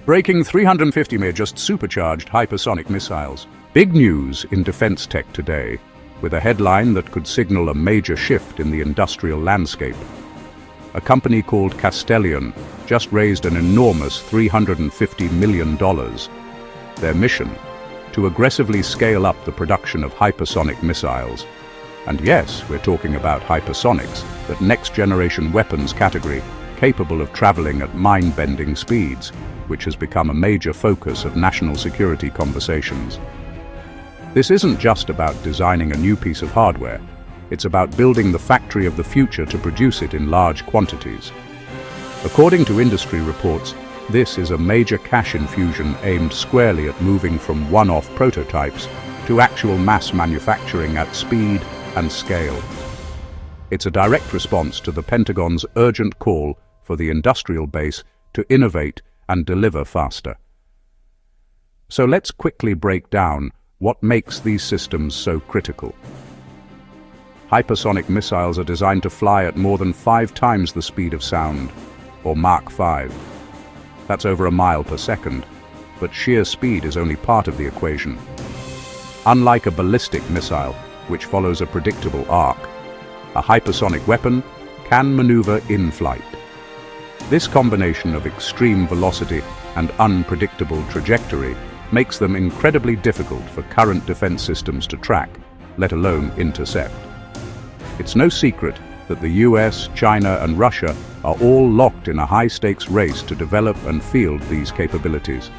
Breaking 350 mere just supercharged hypersonic missiles. Big news in defense tech today, with a headline that could signal a major shift in the industrial landscape. A company called Castelion just raised an enormous $350 million. Their mission? To aggressively scale up the production of hypersonic missiles. And yes, we're talking about hypersonics, that next-generation weapons category capable of traveling at mind-bending speeds, which has become a major focus of national security conversations. This isn't just about designing a new piece of hardware, it's about building the factory of the future to produce it in large quantities. According to industry reports, this is a major cash infusion aimed squarely at moving from one-off prototypes to actual mass manufacturing at speed and scale. It's a direct response to the Pentagon's urgent call for the industrial base to innovate and deliver faster. So let's quickly break down what makes these systems so critical. Hypersonic missiles are designed to fly at more than 5 times the speed of sound, or Mach 5. That's over a mile per second, but sheer speed is only part of the equation. Unlike a ballistic missile, which follows a predictable arc, a hypersonic weapon can maneuver in flight. This combination of extreme velocity and unpredictable trajectory makes them incredibly difficult for current defense systems to track, let alone intercept. It's no secret that the US, China, and Russia are all locked in a high-stakes race to develop and field these capabilities.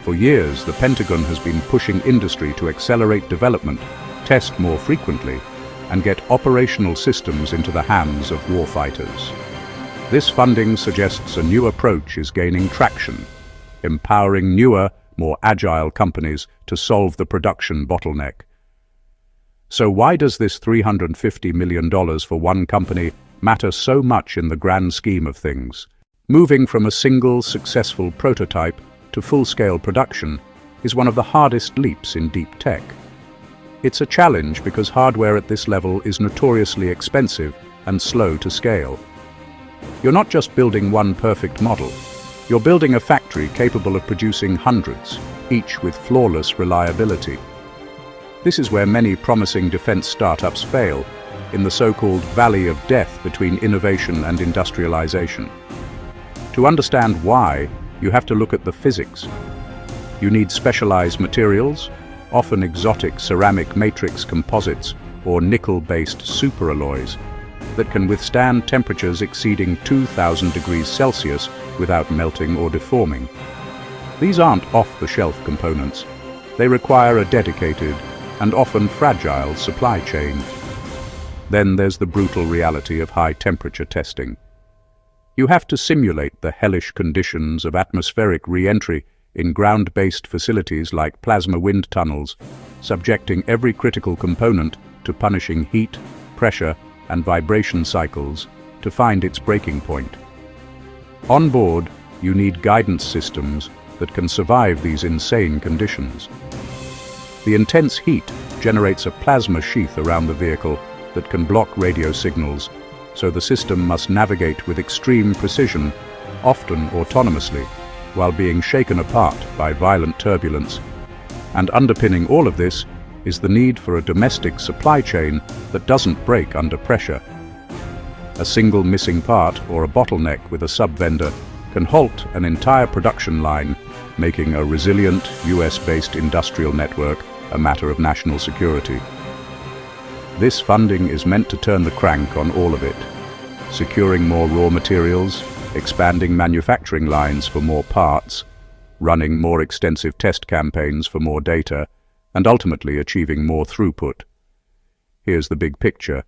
For years, the Pentagon has been pushing industry to accelerate development, test more frequently, and get operational systems into the hands of warfighters. This funding suggests a new approach is gaining traction, empowering newer, more agile companies to solve the production bottleneck. So why does this $350 million for one company matter so much in the grand scheme of things? Moving from a single successful prototype to full-scale production is one of the hardest leaps in deep tech. It's a challenge because hardware at this level is notoriously expensive and slow to scale. You're not just building one perfect model, you're building a factory capable of producing hundreds, each with flawless reliability. This is where many promising defense startups fail, in the so-called valley of death between innovation and industrialization. To understand why, you have to look at the physics. You need specialized materials, often exotic ceramic matrix composites or nickel-based superalloys, that can withstand temperatures exceeding 2,000 degrees Celsius without melting or deforming. These aren't off-the-shelf components. They require a dedicated and often fragile supply chain. Then there's the brutal reality of high-temperature testing. You have to simulate the hellish conditions of atmospheric re-entry in ground-based facilities like plasma wind tunnels, subjecting every critical component to punishing heat, pressure, and vibration cycles to find its breaking point. On board, you need guidance systems that can survive these insane conditions. The intense heat generates a plasma sheath around the vehicle that can block radio signals, so the system must navigate with extreme precision, often autonomously, while being shaken apart by violent turbulence. And underpinning all of this is the need for a domestic supply chain that doesn't break under pressure. A single missing part or a bottleneck with a sub-vendor can halt an entire production line, making a resilient US-based industrial network a matter of national security. This funding is meant to turn the crank on all of it, securing more raw materials, expanding manufacturing lines for more parts, running more extensive test campaigns for more data, and ultimately achieving more throughput. Here's the big picture.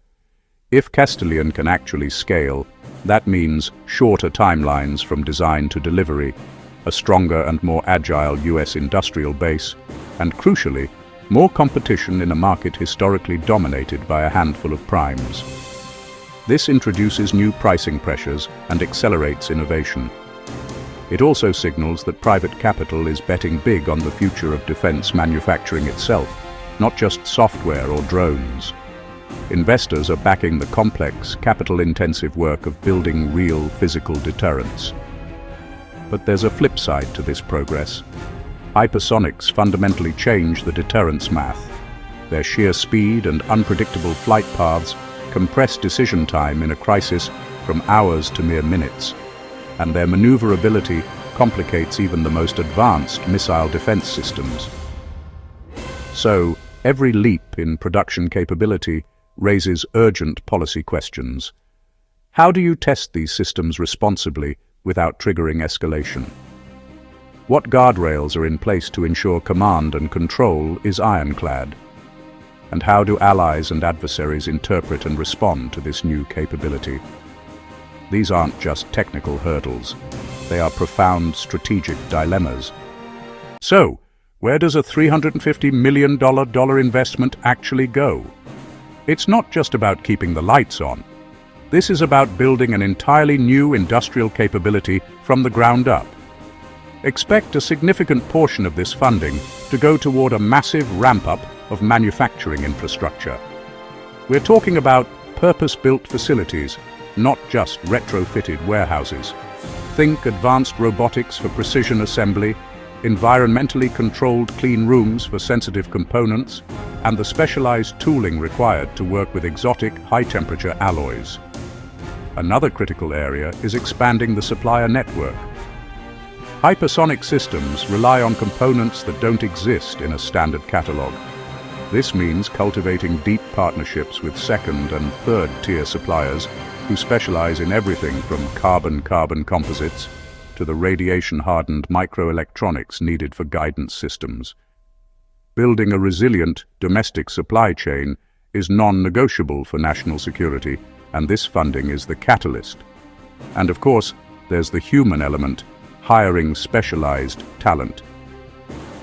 If Castelion can actually scale, that means shorter timelines from design to delivery, a stronger and more agile US industrial base, and crucially, more competition in a market historically dominated by a handful of primes. This introduces new pricing pressures and accelerates innovation. It also signals that private capital is betting big on the future of defense manufacturing itself, not just software or drones. Investors are backing the complex, capital-intensive work of building real physical deterrence. But there's a flip side to this progress. Hypersonics fundamentally change the deterrence math. Their sheer speed and unpredictable flight paths compress decision time in a crisis from hours to mere minutes, and their maneuverability complicates even the most advanced missile defense systems. So, every leap in production capability raises urgent policy questions. How do you test these systems responsibly without triggering escalation? What guardrails are in place to ensure command and control is ironclad? And how do allies and adversaries interpret and respond to this new capability? These aren't just technical hurdles. They are profound strategic dilemmas. So, where does a $350 million investment actually go? It's not just about keeping the lights on. This is about building an entirely new industrial capability from the ground up. Expect a significant portion of this funding to go toward a massive ramp-up of manufacturing infrastructure. We're talking about purpose-built facilities, not just retrofitted warehouses. Think advanced robotics for precision assembly, environmentally controlled clean rooms for sensitive components, and the specialized tooling required to work with exotic, high-temperature alloys. Another critical area is expanding the supplier network. Hypersonic systems rely on components that don't exist in a standard catalog. This means cultivating deep partnerships with second- and third-tier suppliers who specialize in everything from carbon-carbon composites to the radiation-hardened microelectronics needed for guidance systems. Building a resilient domestic supply chain is non-negotiable for national security, and this funding is the catalyst. And of course, there's the human element, hiring specialized talent.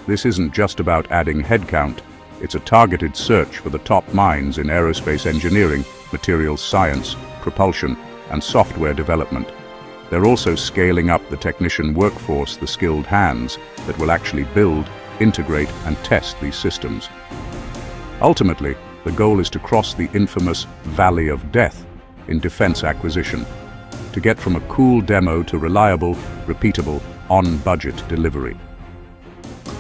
This isn't just about adding headcount, it's a targeted search for the top minds in aerospace engineering, materials science, propulsion, and software development. They're also scaling up the technician workforce, the skilled hands that will actually build, integrate, and test these systems. Ultimately, the goal is to cross the infamous Valley of Death in defense acquisition, to get from a cool demo to reliable, repeatable, on-budget delivery.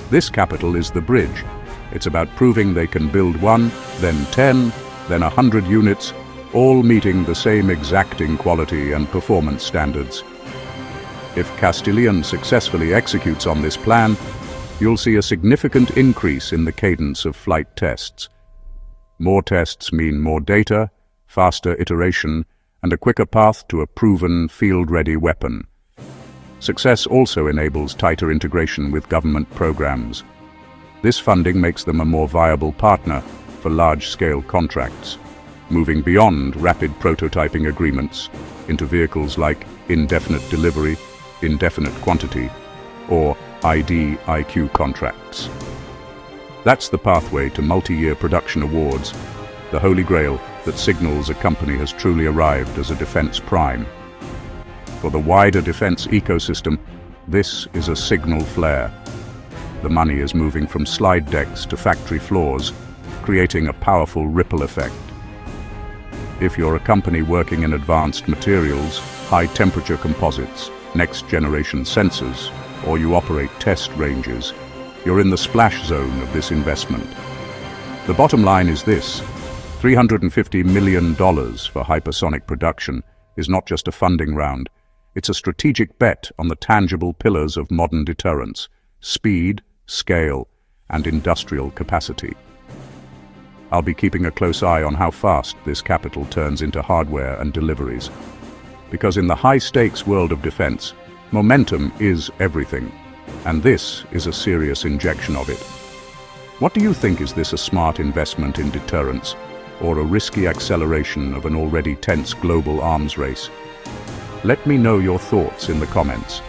This capital is the bridge. It's about proving they can build 1, then 10, then 100 units, all meeting the same exacting quality and performance standards. If Castelion successfully executes on this plan, you'll see a significant increase in the cadence of flight tests. More tests mean more data, faster iteration, and a quicker path to a proven, field-ready weapon. Success also enables tighter integration with government programs. This funding makes them a more viable partner for large-scale contracts, moving beyond rapid prototyping agreements into vehicles like indefinite delivery, indefinite quantity, or IDIQ contracts. That's the pathway to multi-year production awards, the holy grail that signals a company has truly arrived as a defense prime. For the wider defense ecosystem, this is a signal flare. The money is moving from slide decks to factory floors, creating a powerful ripple effect. If you're a company working in advanced materials, high-temperature composites, next-generation sensors, or you operate test ranges, you're in the splash zone of this investment. The bottom line is this: $350 million for hypersonic production is not just a funding round, it's a strategic bet on the tangible pillars of modern deterrence: speed, scale, and industrial capacity. I'll be keeping a close eye on how fast this capital turns into hardware and deliveries. Because in the high-stakes world of defense, momentum is everything, and this is a serious injection of it. What do you think? Is this a smart investment in deterrence, or a risky acceleration of an already tense global arms race? Let me know your thoughts in the comments.